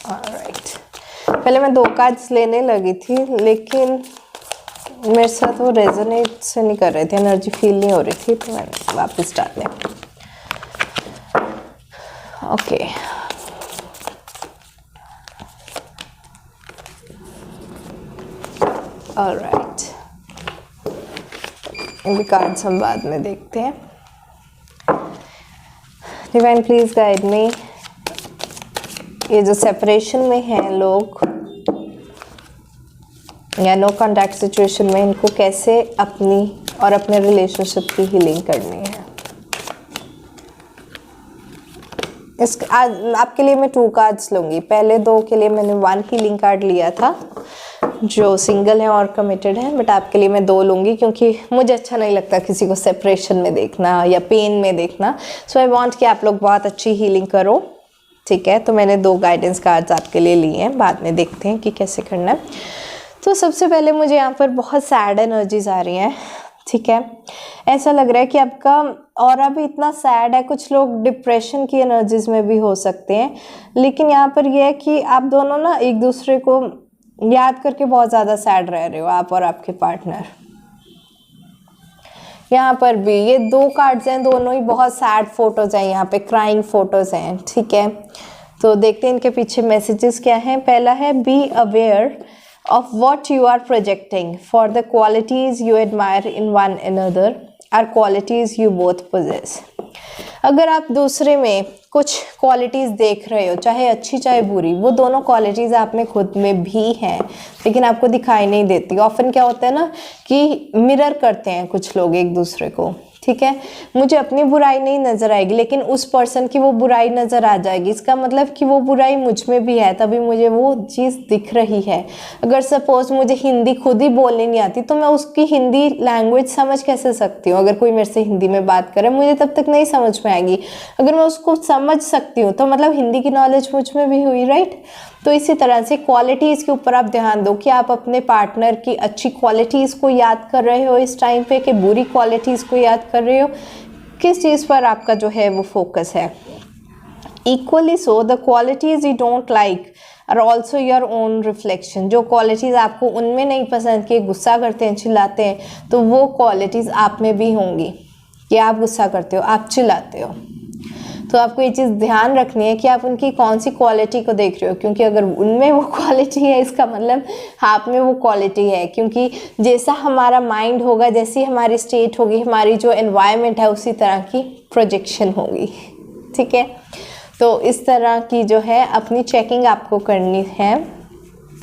ऑलराइट, पहले मैं 2 कार्ड्स लेने लगी थी लेकिन मेरे साथ वो रेजोनेट से नहीं कर रहे थे, एनर्जी फील नहीं हो रही थी, तो मैंने वापस डाले। ओके, ऑलराइट, ये कार्ड्स हम बाद में देखते हैं। डिवाइन प्लीज गाइड मी, ये जो सेपरेशन में हैं लोग या नो कांटेक्ट सिचुएशन में, इनको कैसे अपनी और अपने रिलेशनशिप की हीलिंग करनी है। इस आपके लिए मैं 2 कार्ड्स लूँगी। पहले 2 के लिए मैंने 1 हीलिंग कार्ड लिया था जो सिंगल है और कमिटेड है, बट आपके लिए मैं 2 लूँगी क्योंकि मुझे अच्छा नहीं लगता किसी को सेपरेशन में देखना या पेन में देखना। सो आई वांट कि आप लोग बहुत अच्छी हीलिंग करो, ठीक है। तो मैंने 2 गाइडेंस कार्ड्स आपके लिए लिए हैं, बाद में देखते हैं कि कैसे करना है। तो सबसे पहले मुझे यहाँ पर बहुत सैड एनर्जीज आ रही हैं, ठीक है। ऐसा लग रहा है कि आपका ऑरा भी इतना सैड है, कुछ लोग डिप्रेशन की एनर्जीज में भी हो सकते हैं, लेकिन यहाँ पर यह है कि आप दोनों ना एक दूसरे को याद करके बहुत ज़्यादा सैड रह रहे हो, आप और आपके पार्टनर। यहाँ पर भी ये 2 कार्ड्स हैं, दोनों ही बहुत सैड फोटोज हैं, यहाँ पे क्राइंग फोटोज हैं, ठीक है। तो देखते हैं इनके पीछे मैसेजेस क्या हैं। पहला है be aware of what you are projecting, for the qualities you admire in one another are qualities you both possess। अगर आप दूसरे में कुछ क्वालिटीज़ देख रहे हो, चाहे अच्छी चाहे बुरी, वो दोनों क्वालिटीज़ आप में खुद में भी हैं लेकिन आपको दिखाई नहीं देती। ऑफन क्या होता है ना कि मिरर करते हैं कुछ लोग एक दूसरे को, ठीक है। मुझे अपनी बुराई नहीं नज़र आएगी लेकिन उस पर्सन की वो बुराई नज़र आ जाएगी, इसका मतलब कि वो बुराई मुझ में भी है, तभी मुझे वो चीज़ दिख रही है। अगर सपोज मुझे हिंदी खुद ही बोलनी नहीं आती तो मैं उसकी हिंदी लैंग्वेज समझ कैसे सकती हूँ। अगर कोई मेरे से हिंदी में बात करे मुझे तब तक नहीं समझ में आएगी, अगर मैं उसको समझ सकती हूँ तो मतलब हिंदी की नॉलेज मुझ में भी हुई, राइट। तो इसी तरह से क्वालिटीज़ के ऊपर आप ध्यान दो कि आप अपने पार्टनर की अच्छी क्वालिटीज़ को याद कर रहे हो इस टाइम पे कि बुरी क्वालिटीज़ को याद कर रहे हो, किस चीज़ पर आपका जो है वो फोकस है। Equally so the qualities you don't like are also your own reflection. जो क्वालिटीज़ आपको उनमें नहीं पसंद कि गुस्सा करते हैं, चिल्लाते हैं, तो वो क्वालिटीज़ आप में भी होंगी कि आप गुस्सा करते हो, आप चिल्लाते हो। तो आपको ये चीज़ ध्यान रखनी है कि आप उनकी कौन सी क्वालिटी को देख रहे हो, क्योंकि अगर उनमें वो क्वालिटी है इसका मतलब आप में वो क्वालिटी है, क्योंकि जैसा हमारा माइंड होगा, जैसी हमारी स्टेट होगी, हमारी जो एनवायरनमेंट है उसी तरह की प्रोजेक्शन होगी, ठीक है। तो इस तरह की जो है अपनी चेकिंग आपको करनी है।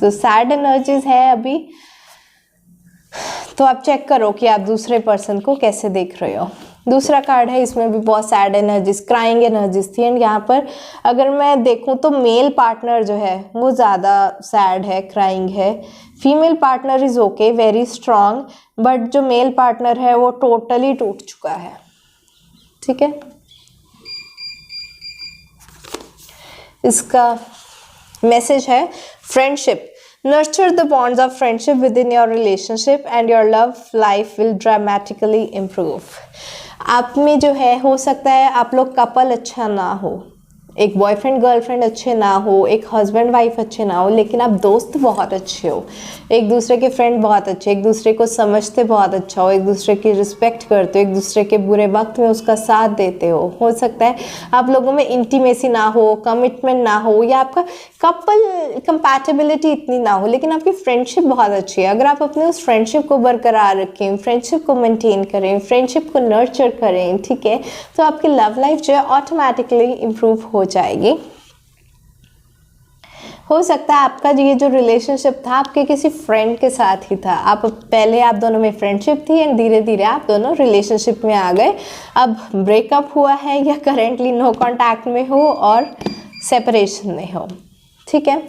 तो सैड एनर्जीज है अभी, तो आप चेक करो कि आप दूसरे पर्सन को कैसे देख रहे हो। दूसरा कार्ड है, इसमें भी बहुत सैड एनर्जीज, क्राइंग एनर्जीज थी। एंड यहाँ पर अगर मैं देखूँ तो मेल पार्टनर जो है वो ज़्यादा सैड है, क्राइंग है। Female partner is okay, very strong, but जो मेल पार्टनर है वो टोटली टूट चुका है। ठीक है, इसका मैसेज है friendship, nurture the bonds of friendship within your relationship and your love life will dramatically improve। आप में जो है, हो सकता है आप लोग कपल अच्छा ना हो, एक बॉयफ्रेंड गर्लफ्रेंड अच्छे ना हो, एक हस्बैंड वाइफ अच्छे ना हो, लेकिन आप दोस्त बहुत अच्छे हो, एक दूसरे के फ्रेंड बहुत अच्छे, एक दूसरे को समझते बहुत अच्छा हो, एक दूसरे की रिस्पेक्ट करते हो, एक दूसरे के बुरे वक्त में उसका साथ देते हो सकता है आप लोगों में इंटीमेसी ना हो, कमिटमेंट ना हो, या आपका कपल कंपैटिबिलिटी इतनी ना हो, लेकिन आपकी फ्रेंडशिप बहुत अच्छी है। अगर आप अपने उस फ्रेंडशिप को बरकरार रखें, फ्रेंडशिप को मेंटेन करें, फ्रेंडशिप को नर्चर करें, ठीक है, तो आपकी लव लाइफ जो है ऑटोमेटिकली इम्प्रूव हो जाएगी। हो सकता है आपका ये जो रिलेशनशिप था आपके किसी फ्रेंड के साथ ही था, आप पहले आप दोनों में फ्रेंडशिप थी एंड धीरे धीरे आप दोनों रिलेशनशिप में आ गए, अब ब्रेकअप हुआ है या करेंटली नो कांटेक्ट में हो और सेपरेशन में हो। ठीक है,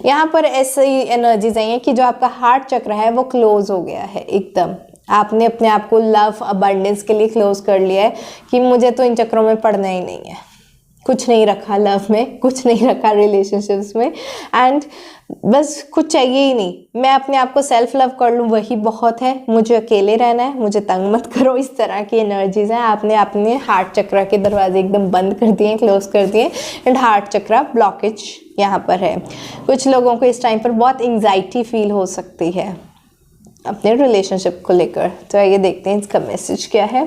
यहाँ पर ऐसी एनर्जीज आई हैं कि जो आपका हार्ट चक्र है वो क्लोज हो गया है एकदम, आपने अपने आप को लव अबंडेंस के लिए क्लोज कर लिया है कि मुझे तो इन चक्रों में पड़ना ही नहीं है, कुछ नहीं रखा लव में, कुछ नहीं रखा रिलेशनशिप्स में, एंड बस कुछ चाहिए ही नहीं, मैं अपने आप को सेल्फ लव कर लूँ वही बहुत है, मुझे अकेले रहना है, मुझे तंग मत करो। इस तरह की एनर्जीज हैं, आपने अपने हार्ट चक्र के दरवाजे एकदम बंद कर दिए, क्लोज कर दिए, एंड हार्ट चक्र ब्लॉकेज यहाँ पर है। कुछ लोगों को इस टाइम पर बहुत एंग्जाइटी फील हो सकती है अपने रिलेशनशिप को लेकर। तो आइए देखते हैं इसका मैसेज क्या है।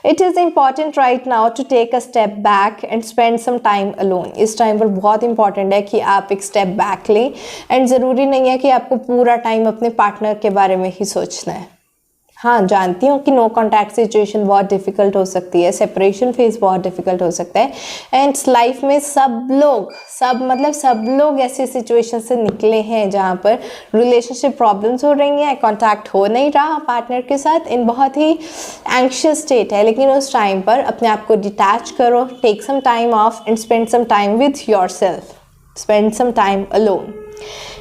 It is important right now to take a step back and spend some time alone। इस टाइम पर बहुत इंपॉर्टेंट है कि आप एक स्टेप बैक लें, एंड ज़रूरी नहीं है कि आपको पूरा टाइम अपने पार्टनर के बारे में ही सोचना है। हाँ, जानती हूँ कि नो कॉन्टैक्ट सिचुएशन बहुत डिफ़िकल्ट हो सकती है, सेपरेशन फेज बहुत डिफ़िकल्ट हो सकता है, एंड लाइफ में सब लोग ऐसे सिचुएशन से निकले हैं जहाँ पर रिलेशनशिप प्रॉब्लम्स हो रही हैं, कॉन्टैक्ट हो नहीं रहा पार्टनर के साथ, इन बहुत ही एंग्शियस स्टेट है। लेकिन उस टाइम पर अपने आप को डिटैच करो, take some time off and spend some time with yourself, spend some time alone.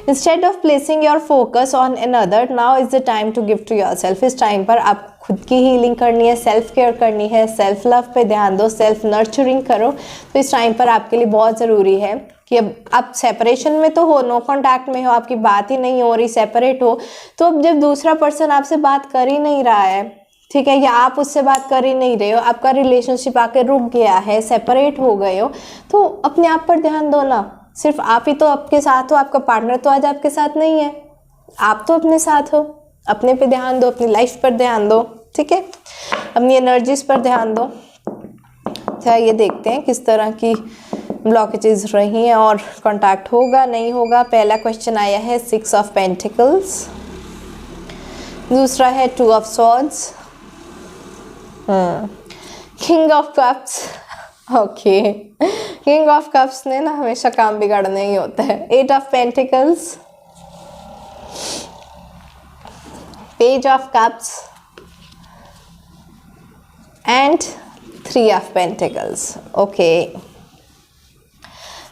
Instead of placing your focus on another, now is the time to give to yourself। इस time पर आप खुद की healing करनी है, self care करनी है, self love पे ध्यान दो, सेल्फ नर्चरिंग करो। तो इस टाइम पर आपके लिए बहुत ज़रूरी है कि अब आप सेपरेशन में तो हो, नो कॉन्टैक्ट में हो, आपकी बात ही नहीं हो रही, सेपरेट हो, तो अब जब दूसरा पर्सन आपसे बात कर ही नहीं रहा है, ठीक है, या आप उससे बात कर ही नहीं रहे हो, आपका रिलेशनशिप आके रुक गया है, सेपरेट हो गए हो, तो अपने आप पर ध्यान दो ना। सिर्फ आप ही तो आपके साथ हो, आपका पार्टनर तो आज आपके साथ नहीं है, आप तो अपने साथ हो, अपने पे ध्यान दो, अपनी लाइफ पर ध्यान दो, ठीक है, अपनी एनर्जीज पर ध्यान दो। अच्छा, ये देखते हैं किस तरह की ब्लॉकेजेस रही हैं और कांटेक्ट होगा नहीं होगा। पहला क्वेश्चन आया है 6 ऑफ पेंटिकल्स, दूसरा है 2 of swords, king of cups. Okay, king of cups ने ना हमेशा काम बिगाड़ना ही होता है। 8 of pentacles, page of cups and 3 of pentacles. Okay,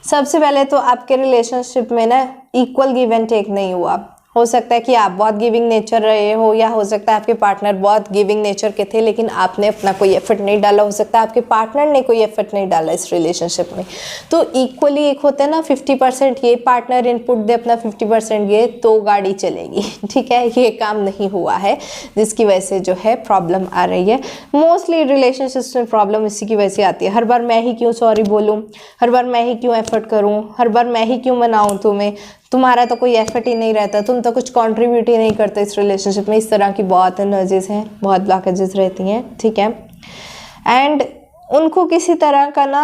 सबसे पहले तो आपके रिलेशनशिप में ना इक्वल गिव एंड टेक नहीं हुआ। हो सकता है कि आप बहुत गिविंग नेचर रहे हो, या हो सकता है आपके पार्टनर बहुत गिविंग नेचर के थे लेकिन आपने अपना कोई एफर्ट नहीं डाला, हो सकता है आपके पार्टनर ने कोई एफर्ट नहीं डाला इस रिलेशनशिप में। तो इक्वली एक होता है ना 50% ये पार्टनर इनपुट दे अपना, 50% ये, तो गाड़ी चलेगी, ठीक है। ये काम नहीं हुआ है जिसकी वजह से जो है प्रॉब्लम आ रही है। मोस्टली रिलेशनशिप्स में प्रॉब्लम इसी की वजह से आती है। हर बार मैं ही क्यों सॉरी बोलूँ, हर बार मैं ही क्यों एफर्ट करूँ, हर बार मैं ही क्यों मनाऊँ तुम्हें, तुम्हारा तो कोई एफर्ट ही नहीं रहता, तुम तो कुछ कंट्रीब्यूट ही नहीं करते इस रिलेशनशिप में। इस तरह की बहुत एनर्जीज हैं, बहुत ब्लॉकेजेस रहती हैं, ठीक है। एंड उनको किसी तरह का ना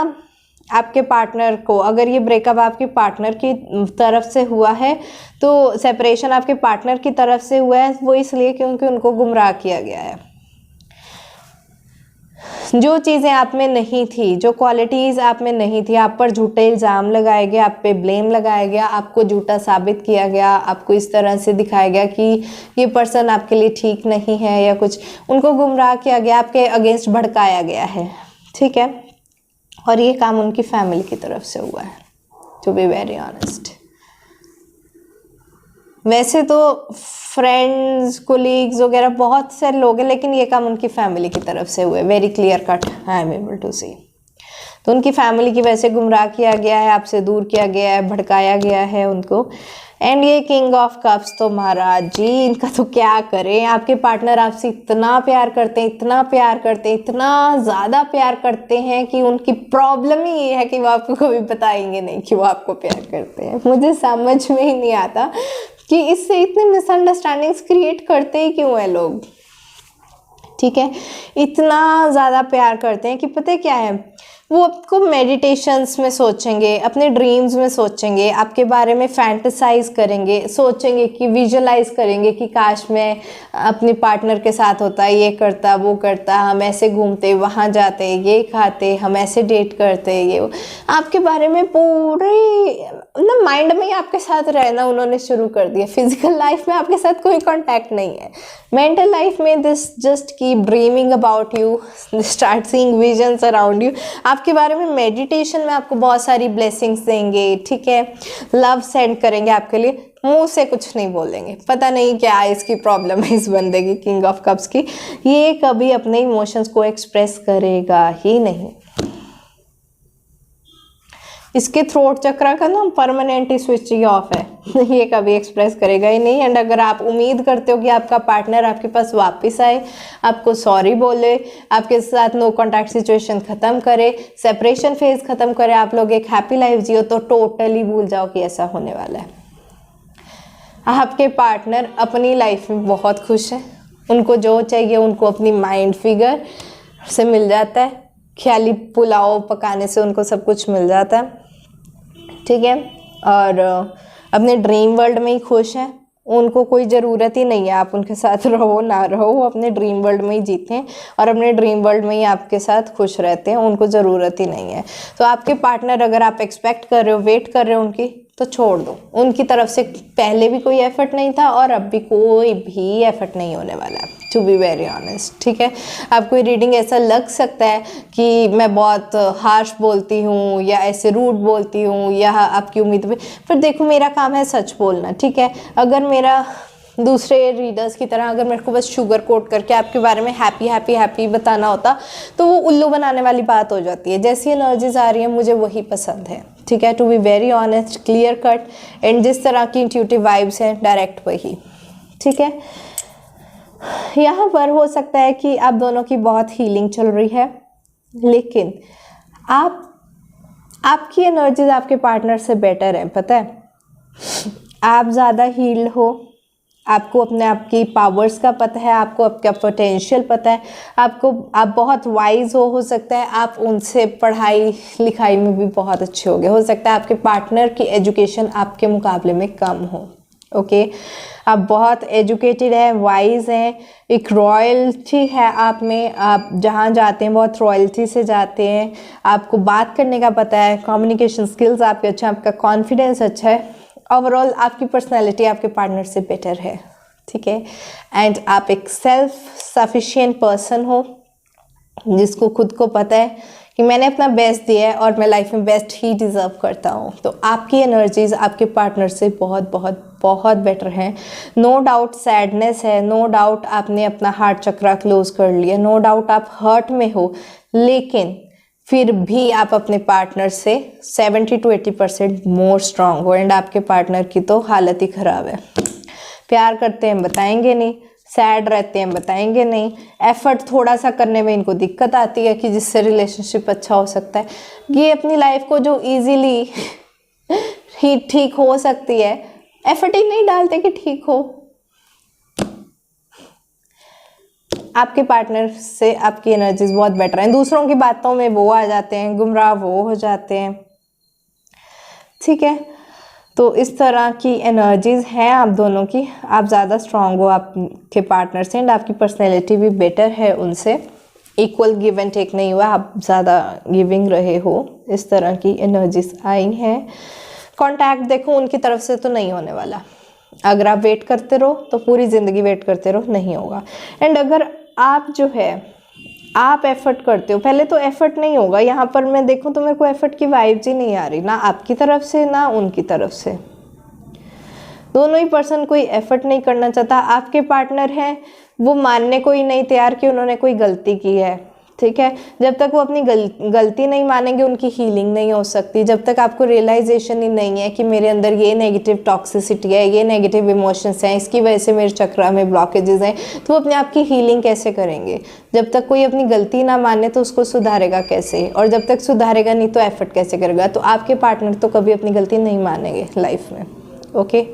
आपके पार्टनर को, अगर ये ब्रेकअप आपके पार्टनर की तरफ से हुआ है तो सेपरेशन आपके पार्टनर की तरफ से हुआ है, वो इसलिए क्योंकि उनको गुमराह किया गया है। जो चीज़ें आप में नहीं थी, जो क्वालिटीज़ आप में नहीं थी, आप पर झूठे इल्ज़ाम लगाए गए, आप पे ब्लेम लगाया गया, आपको झूठा साबित किया गया, आपको इस तरह से दिखाया गया कि ये पर्सन आपके लिए ठीक नहीं है या कुछ, उनको गुमराह किया गया, आपके अगेंस्ट भड़काया गया है, ठीक है। और ये काम उनकी फैमिली की तरफ से हुआ है, टू बी वेरी ऑनेस्ट। वैसे तो फ्रेंड्स, कोलीग्स वगैरह बहुत सारे लोग हैं, लेकिन ये काम उनकी फैमिली की तरफ से हुए, very clear cut I am able to see. तो उनकी फैमिली की वजह से गुमराह किया गया है, आपसे दूर किया गया है, भड़काया गया है उनको। एंड ये किंग ऑफ कप्स तो महाराज जी, इनका तो क्या करें। आपके पार्टनर आपसे इतना प्यार करते हैं, इतना प्यार करते हैं, इतना ज़्यादा प्यार करते हैं कि उनकी प्रॉब्लम ही ये है कि वो आपको कभी बताएंगे नहीं कि वो आपको प्यार करते हैं। मुझे समझ में ही नहीं आता कि इससे इतने मिसअंडरस्टैंडिंग्स क्रिएट करते ही क्यों हैं लोग, ठीक है। इतना ज़्यादा प्यार करते हैं कि पता है क्या है, वो आपको मेडिटेशंस में सोचेंगे, अपने ड्रीम्स में सोचेंगे, आपके बारे में फैंटेसाइज करेंगे, सोचेंगे कि विजुलाइज करेंगे कि काश मैं अपने पार्टनर के साथ होता, ये करता, वो करता, हम ऐसे घूमते, वहाँ जाते, ये खाते, हम ऐसे डेट करते, ये वो। आपके बारे में पूरे ना माइंड में ही आपके साथ रहना उन्होंने शुरू कर दिया। फिजिकल लाइफ में आपके साथ कोई कांटेक्ट नहीं है, मेंटल लाइफ में this just keep dreaming about you, start seeing visions around you. आपके बारे में मेडिटेशन में आपको बहुत सारी ब्लेसिंग्स देंगे, ठीक है, लव सेंड करेंगे आपके लिए, मुंह से कुछ नहीं बोलेंगे। पता नहीं क्या इसकी प्रॉब्लम है इस बंदे की, किंग ऑफ कप्स की, ये कभी अपने इमोशंस को एक्सप्रेस करेगा ही नहीं। इसके थ्रोट चक्र का ना परमानेंट स्विच ही ऑफ है, ये कभी एक्सप्रेस करेगा ही नहीं। एंड अगर आप उम्मीद करते हो कि आपका पार्टनर आपके पास वापस आए, आपको सॉरी बोले, आपके साथ नो कॉन्टैक्ट सिचुएशन ख़त्म करे, सेपरेशन फेज ख़त्म करे, आप लोग एक हैप्पी लाइफ जियो, तो टोटली भूल जाओ कि ऐसा होने वाला है। आपके पार्टनर अपनी लाइफ में बहुत खुश है, उनको जो चाहिए उनको अपनी माइंड फिगर से मिल जाता है, ख्याली पुलाव पकाने से उनको सब कुछ मिल जाता है, ठीक है। और अपने ड्रीम वर्ल्ड में ही खुश हैं, उनको कोई ज़रूरत ही नहीं है आप उनके साथ रहो ना रहो, वो अपने ड्रीम वर्ल्ड में ही जीते हैं और अपने ड्रीम वर्ल्ड में ही आपके साथ खुश रहते हैं, उनको ज़रूरत ही नहीं है। तो आपके पार्टनर अगर आप एक्सपेक्ट कर रहे हो, वेट कर रहे हो उनकी, तो छोड़ दो। उनकी तरफ से पहले भी कोई एफर्ट नहीं था और अब भी कोई भी एफर्ट नहीं होने वाला है, टू बी वेरी ऑनेस्ट, ठीक है। आपको ये रीडिंग ऐसा लग सकता है कि मैं बहुत हार्श बोलती हूँ या ऐसे रूड बोलती हूँ या आपकी उम्मीद पर देखो मेरा काम है सच बोलना, ठीक है। अगर मेरा दूसरे रीडर्स की तरह अगर मेरे को बस शुगर कोट करके आपके बारे में हैप्पी हैप्पी हैप्पी बताना होता तो वो उल्लू बनाने वाली बात हो जाती है। जैसी एनर्जीज आ रही है मुझे वही पसंद है, ठीक है, to be very honest, clear cut, and जिस तरह की इंट्यूटिव वाइब्स हैं डायरेक्ट वही, ठीक है। यहाँ पर हो सकता है कि आप दोनों की बहुत हीलिंग चल रही है, लेकिन आपकी एनर्जीज आपके पार्टनर से बेटर है, पता है। आप ज़्यादा हील्ड हो, आपको अपने आप की पावर्स का पता है, आपको आपका पोटेंशियल पता है, आप बहुत वाइज हो सकता है आप उनसे पढ़ाई लिखाई में भी बहुत अच्छे हो सकता है आपके पार्टनर की एजुकेशन आपके मुकाबले में कम हो, ओके। आप बहुत एजुकेटेड हैं, वाइज हैं, एक रॉयल्टी है आप में, आप जहाँ जाते हैं बहुत रॉयल्टी से जाते हैं, आपको बात करने का पता है, कम्युनिकेशन स्किल्स आपके अच्छा है, आपका कॉन्फिडेंस अच्छा है, ओवरऑल आपकी पर्सनैलिटी आपके पार्टनर से बेटर है, ठीक है। एंड आप एक सेल्फ सफिशिएंट पर्सन हो जिसको खुद को पता है कि मैंने अपना बेस्ट दिया है और मैं लाइफ में बेस्ट ही डिज़र्व करता हूँ। तो आपकी एनर्जीज आपके पार्टनर से बहुत बहुत बहुत बेटर हैं। नो डाउट सैडनेस है, नो डाउट आपने अपना हार्ट चक्रा क्लोज कर लिया, नो डाउट आप हर्ट में हो, लेकिन फिर भी आप अपने पार्टनर से 70 to 80% मोर स्ट्रांग हो। एंड आपके पार्टनर की तो हालत ही ख़राब है, प्यार करते हैं बताएंगे नहीं, सैड रहते हैं बताएंगे नहीं, एफर्ट थोड़ा सा करने में इनको दिक्कत आती है कि जिससे रिलेशनशिप अच्छा हो सकता है। ये अपनी लाइफ को जो इजीली ही ठीक हो सकती है एफर्ट ही नहीं डालते कि ठीक हो। आपके पार्टनर से आपकी एनर्जीज बहुत बेटर हैं, दूसरों की बातों में वो आ जाते हैं, गुमराह वो हो जाते हैं, ठीक है। तो इस तरह की एनर्जीज हैं आप दोनों की, आप ज़्यादा स्ट्रांग हो आपके पार्टनर से एंड आपकी पर्सनैलिटी भी बेटर है उनसे। इक्वल गिव एंड टेक नहीं हुआ, आप ज़्यादा गिविंग रहे हो, इस तरह की एनर्जीज आई हैं। कांटेक्ट देखो उनकी तरफ से तो नहीं होने वाला। अगर आप वेट करते रहो तो पूरी ज़िंदगी वेट करते रहो, नहीं होगा। एंड अगर आप जो है आप एफर्ट करते हो, पहले तो एफर्ट नहीं होगा यहाँ पर। मैं देखूँ तो मेरे को एफर्ट की वाइब्स ही नहीं आ रही, ना आपकी तरफ से ना उनकी तरफ से। दोनों ही पर्सन कोई एफर्ट नहीं करना चाहता। आपके पार्टनर हैं वो मानने को ही नहीं तैयार कि उन्होंने कोई गलती की है, ठीक है। जब तक वो अपनी गलती नहीं मानेंगे उनकी हीलिंग नहीं हो सकती। जब तक आपको रियलाइजेशन ही नहीं है कि मेरे अंदर ये नेगेटिव टॉक्सिसिटी है, ये नेगेटिव इमोशंस हैं, इसकी वजह से मेरे चक्रा में ब्लॉकेजेस हैं, तो वो अपने आप की हीलिंग कैसे करेंगे। जब तक कोई अपनी गलती ना माने तो उसको सुधारेगा कैसे, और जब तक सुधारेगा नहीं तो एफर्ट कैसे करेगा। तो आपके पार्टनर तो कभी अपनी गलती नहीं मानेंगे लाइफ में, ओके।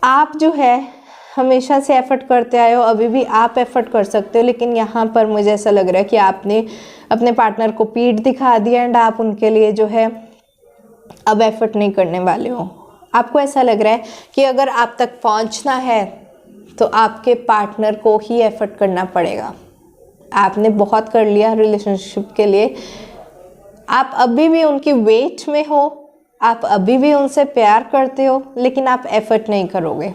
आप जो है हमेशा से एफर्ट करते आए हो, अभी भी आप एफर्ट कर सकते हो, लेकिन यहाँ पर मुझे ऐसा लग रहा है कि आपने अपने पार्टनर को पीठ दिखा दिया एंड आप उनके लिए जो है अब एफर्ट नहीं करने वाले हो। आपको ऐसा लग रहा है कि अगर आप तक पहुँचना है तो आपके पार्टनर को ही एफर्ट करना पड़ेगा। आपने बहुत कर लिया रिलेशनशिप के लिए, आप अभी भी उनकी वेट में हो, आप अभी भी उनसे प्यार करते हो, लेकिन आप एफर्ट नहीं करोगे।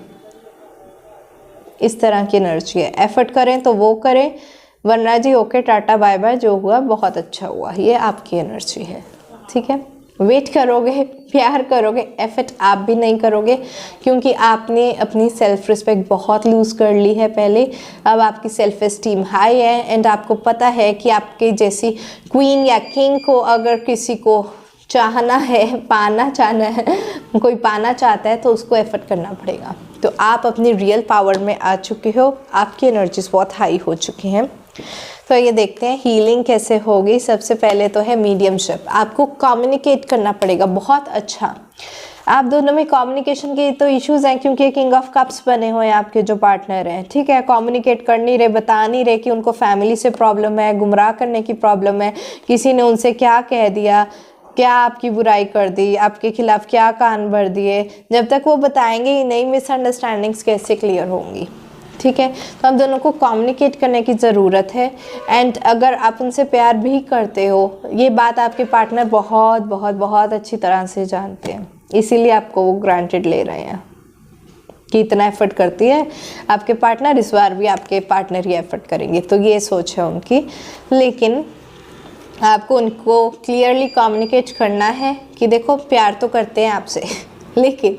इस तरह की एनर्जी है। एफर्ट करें तो वो करें, वरना जी ओके टाटा बाय बाय, जो हुआ बहुत अच्छा हुआ, ये आपकी एनर्जी है, ठीक है। वेट करोगे, प्यार करोगे, एफर्ट आप भी नहीं करोगे, क्योंकि आपने अपनी सेल्फ रिस्पेक्ट बहुत लूज़ कर ली है पहले। अब आपकी सेल्फ एस्टीम हाई है एंड आपको पता है कि आपके जैसी क्वीन या किंग को अगर किसी को चाहना है, पाना चाहना है, कोई पाना चाहता है तो उसको एफर्ट करना पड़ेगा। तो आप अपनी रियल पावर में आ चुके हो, आपकी एनर्जीज बहुत हाई हो चुकी हैं। तो ये देखते हैं हीलिंग कैसे होगी। सबसे पहले तो है मीडियमशिप। आपको कम्युनिकेट करना पड़ेगा बहुत अच्छा। आप दोनों में कम्युनिकेशन के तो इश्यूज़ हैं, क्योंकि किंग ऑफ कप्स बने हुए हैं आपके जो पार्टनर हैं, ठीक है। कम्युनिकेट कर नहीं रहे, बता नहीं रहे कि उनको फैमिली से प्रॉब्लम है, गुमराह करने की प्रॉब्लम है, किसी ने उनसे क्या कह दिया, क्या आपकी बुराई कर दी, आपके खिलाफ क्या कान भर दिए। जब तक वो बताएंगे ही नहीं, मिसअंडरस्टैंडिंग्स कैसे क्लियर होंगी, ठीक है। तो हम दोनों को कम्युनिकेट करने की ज़रूरत है। एंड अगर आप उनसे प्यार भी करते हो, ये बात आपके पार्टनर बहुत बहुत बहुत अच्छी तरह से जानते हैं, इसीलिए आपको वो ग्रांटेड ले रहे हैं कि इतना एफर्ट करती है आपके पार्टनर, इस बार भी आपके पार्टनर ही एफर्ट करेंगे। तो ये सोच है उनकी, लेकिन आपको उनको क्लियरली कम्युनिकेट करना है कि देखो प्यार तो करते हैं आपसे, लेकिन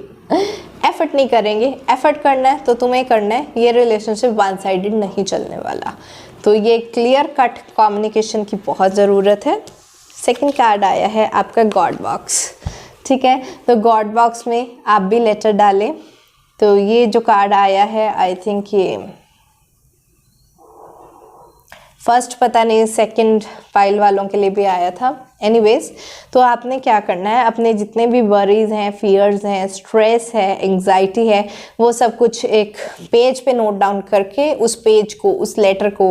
एफर्ट नहीं करेंगे। एफर्ट करना है तो तुम्हें करना है, ये रिलेशनशिप वन साइडेड नहीं चलने वाला। तो ये क्लियर कट कम्युनिकेशन की बहुत ज़रूरत है। सेकंड कार्ड आया है आपका गॉड बॉक्स, ठीक है। तो गॉड बॉक्स में आप भी लेटर डालें। तो ये जो कार्ड आया है, आई थिंक ये फर्स्ट पता नहीं सेकंड फाइल वालों के लिए भी आया था। एनीवेज, तो आपने क्या करना है, अपने जितने भी वरीज हैं, फियर्स हैं, स्ट्रेस है, एंग्जाइटी है, वो सब कुछ एक पेज पे नोट डाउन करके उस पेज को, उस लेटर को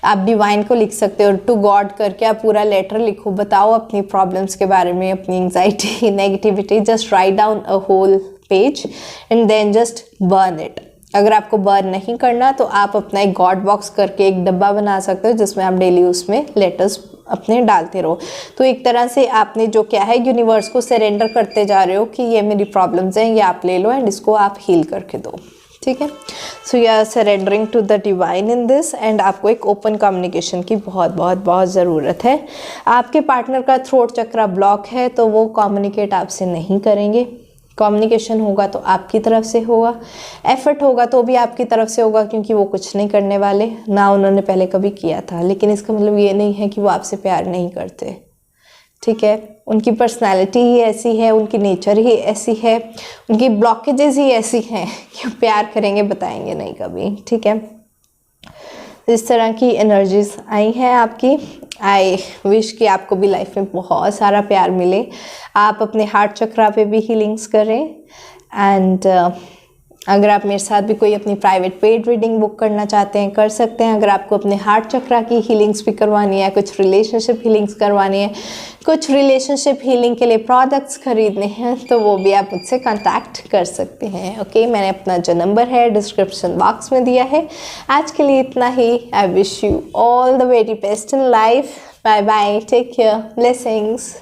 आप डिवाइन को लिख सकते हो। टू गॉड करके आप पूरा लेटर लिखो, बताओ अपनी प्रॉब्लम्स के बारे में, अपनी anxiety, negativity. Just write down a whole page and then just burn it. अगर आपको बर्न नहीं करना तो आप अपना एक गॉड बॉक्स करके एक डब्बा बना सकते हो, जिसमें आप डेली उसमें लेटर्स अपने डालते रहो। तो एक तरह से आपने जो क्या है, यूनिवर्स को सरेंडर करते जा रहे हो कि ये मेरी प्रॉब्लम्स हैं, ये आप ले लो एंड इसको आप हील करके दो, ठीक है। So you are surrendering to the divine in this. And आपको एक ओपन कम्युनिकेशन की बहुत बहुत बहुत ज़रूरत है। आपके पार्टनर का थ्रोट चक्रा ब्लॉक है, तो वो कम्युनिकेट आपसे नहीं करेंगे। कम्युनिकेशन होगा तो आपकी तरफ से होगा, एफर्ट होगा तो भी आपकी तरफ से होगा, क्योंकि वो कुछ नहीं करने वाले, ना उन्होंने पहले कभी किया था। लेकिन इसका मतलब ये नहीं है कि वो आपसे प्यार नहीं करते, ठीक है। उनकी पर्सनालिटी ही ऐसी है, उनकी नेचर ही ऐसी है, उनकी ब्लॉकेजेस ही ऐसी हैं कि प्यार करेंगे बताएंगे नहीं कभी, ठीक है। इस तरह की एनर्जीज आई हैं आपकी। आई विश कि आपको भी लाइफ में बहुत सारा प्यार मिले। आप अपने हार्ट चक्रा पे भी हीलिंग्स करें एंड अगर आप मेरे साथ भी कोई अपनी प्राइवेट पेड रीडिंग बुक करना चाहते हैं, कर सकते हैं। अगर आपको अपने हार्ट चक्रा की हीलिंग्स भी करवानी है, कुछ रिलेशनशिप हीलिंग्स करवानी है, कुछ रिलेशनशिप हीलिंग के लिए प्रोडक्ट्स खरीदने हैं, तो वो भी आप मुझसे कांटेक्ट कर सकते हैं। ओके, मैंने अपना जो नंबर है डिस्क्रिप्शन बॉक्स में दिया है। आज के लिए इतना ही। I wish you all the very best in life. Bye bye, take care, blessings.